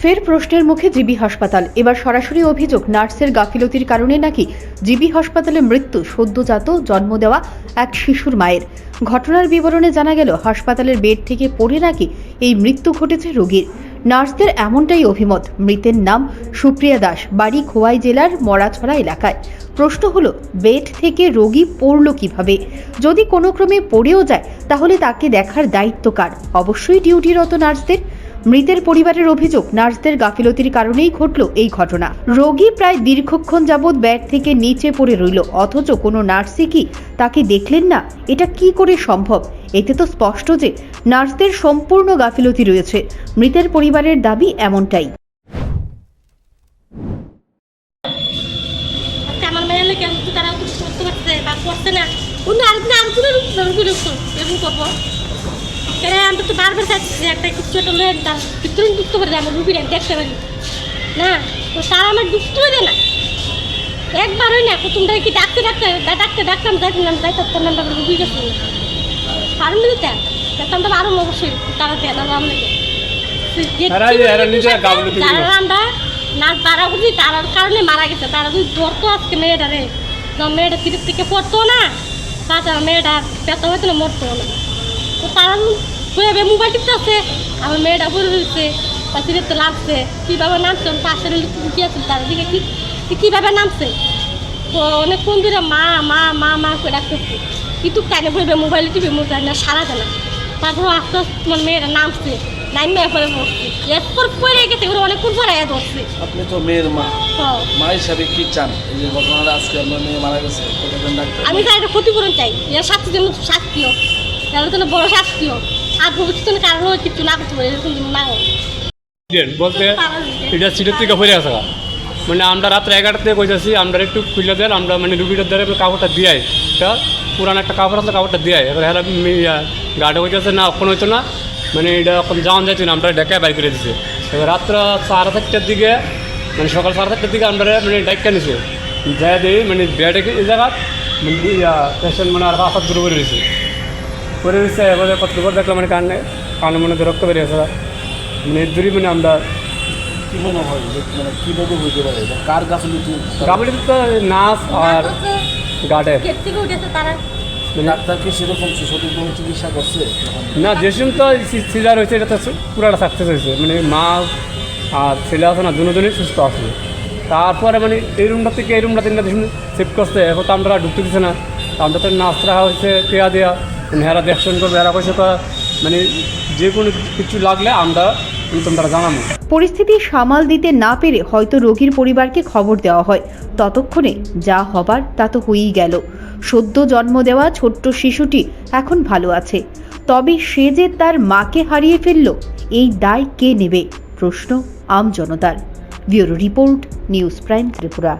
ফের প্রশ্নের মুখে জিবি হাসপাতাল। এবার সরাসরি অভিযোগ নার্সের গাফিলতির কারণে নাকি জিবি হাসপাতালে মৃত্যু সদ্যজাত জন্ম দেওয়া এক শিশুর মায়ের। ঘটনার বিবরণে জানা গেল হাসপাতালের বেড থেকে পড়ে নাকি এই মৃত্যু ঘটেছে রোগীর। নার্সদের এমনটাই অভিমত। মৃতের নাম সুপ্রিয়া দাস, বাড়ি খোয়াই জেলার মরাছড়া এলাকায়। প্রশ্ন হলো, বেড থেকে রোগী পড়ল কিভাবে? যদি কোনো ক্রমে পড়েও যায় তাহলে তাকে দেখার দায়িত্ব কার? অবশ্যই ডিউটিরত নার্সদের। মৃতের পরিবারের অভিযোগ, নার্সদের গাফিলতির কারণেই ঘটল এই ঘটনা। রোগী প্রায় দীর্ঘক্ষণ যাবৎ বেড থেকে নিচে পড়ে রইল, অথচ কোনো নার্সই কি তাকে দেখলেন না? এটা কি করে সম্ভব? এতে তো স্পষ্ট যে নার্সদের সম্পূর্ণ গাফিলতি রয়েছে। মৃতের পরিবারের দাবি এমনটাই। আমার মেয়েলে কেন তারা করতে পারছে বা করছে না, অন্য আরেকদিন করবো। আমি তো বারবার চাচ্ছি একটা কিছু একটা মেয়ে তার ভিতরে ঢুকতে পারি, আমার রুগীরা দেখতে পারি না, তো তারা আমার ঢুকতে পারে না। একবারই না, তোমরা কি ডাকতে ডাকতাম যাই করতাম না, রুগী গেছে কারণ মিলতে দেখতাম তো আরো অবশ্যই তারা দেয় না আমাদেরকে। যারা আমরা না তারা বুঝি তারার কারণে মারা গেছে, তারা যদি ধরতো আজকে মেয়েটারে, মেয়েটা সিটের থেকে পড়তো না, তাছাড়া মেয়েটা পেতে হয়তো না, মরতো না। তো তারা মোবাইল টিপতে আছে, আমার মেয়েটা পড়ে রয়েছে, তার সিটেতে লাগছে, কীভাবে নামছে পাশে কি আছে তার দিকে কীভাবে নামছে। তো অনেকক্ষণ ধরে মা মা মা মা করে ডাকতেছে, কিন্তু কানে বলবে মোবাইলে টিপে মোবাইল না সারা দেয় না। তারপর আস্তে আস্তে তোমার মেয়েরা নামছে, নাইন মেয়ে পরে পড়ছে, এরপর পড়ে গেছে, ওরা অনেকক্ষণ পরে ধরছে। আপনি তো মেয়ের মা, মা হিসাবে কি চান এই যে ঘটনাটা আজকে আপনার মেয়ে মারা গেছে? আমি তাই একটা ক্ষতিপূরণ চাই, এর শাস্তির জন্য শাস্তি হোক, তাহলে তো বড় শাস্তি হোক, আর ভবিষ্যতের কারণ কিছু না করতে পারে, এরকম না হোক। বলতে এটা সিটের থেকে পড়ে আসা, মানে আমরা রাত্রে 11টা থেকে কইতেছি আমরা একটু খুলে দেন, আমরা মানে রুগীটার দ্বারা কাপড়টা দিয়াই, একটা পুরানো একটা কাপড় আসলে কাপড়টা দিয়াই, এবার হেরা গাড়ি কইতেছে না অক্ষণ হইতো না, মানে এটা এখন যাওয়ান যাইতো না, আমরা ডেকায় বাইর করে দিচ্ছে। এবার রাত্র 4:30টার দিকে, মানে সকাল 4:30টার দিকে আমরা মানে ডাইকা নিছে যাই দিই, মানে বেডে এই জায়গা মানে পেশেন্ট মানে আর 5 দূরে করে রয়েছে এবারে কত করে দেখলাম মানে কানে মনে রক্ত বেরিয়ে আসা, মানে দূরই মানে আমরা কি মনে হয় মানে কীভাবে হইতে পারে, কার গাফিলতি? গাফিলতি তো নার্স আর গার্ডে। ডাক্তারকে সেরকম সঠিকভাবে চিকিৎসা করছে না, যেসব তো সিজার হয়েছে এটা তো পুরাটা সাকসেস হয়েছে, মানে মা আর ছেলে আছে না, দুজনেই সুস্থ আছে। তারপরে মানে এই রুমটা থেকে এই রুমটা তিনটা শিফট করছে, এখন তো আমরা ঢুকতে দিচ্ছে না, আমরা তো নাচ রাখা হয়েছে পেয়া দেওয়া, হেরা দেখশন করবে, হেরা কইছে মানে যে কোনো কিছু লাগলে আমরা তোমরা জানাবো। পরিস্থিতি সামাল দিতে না পেরে হয়তো রোগীর পরিবারকে খবর দেওয়া হয়। ততক্ষণে যা হবার তা তো হয়েই গেল। সদ্য জন্ম দেওয়া ছোট্ট শিশুটি এখন ভালো আছে, তবে সে যে তার মাকে হারিয়ে ফেলল, এই দায় কে নেবে? প্রশ্ন আম জনতার। Bureau report, news prime Tripura.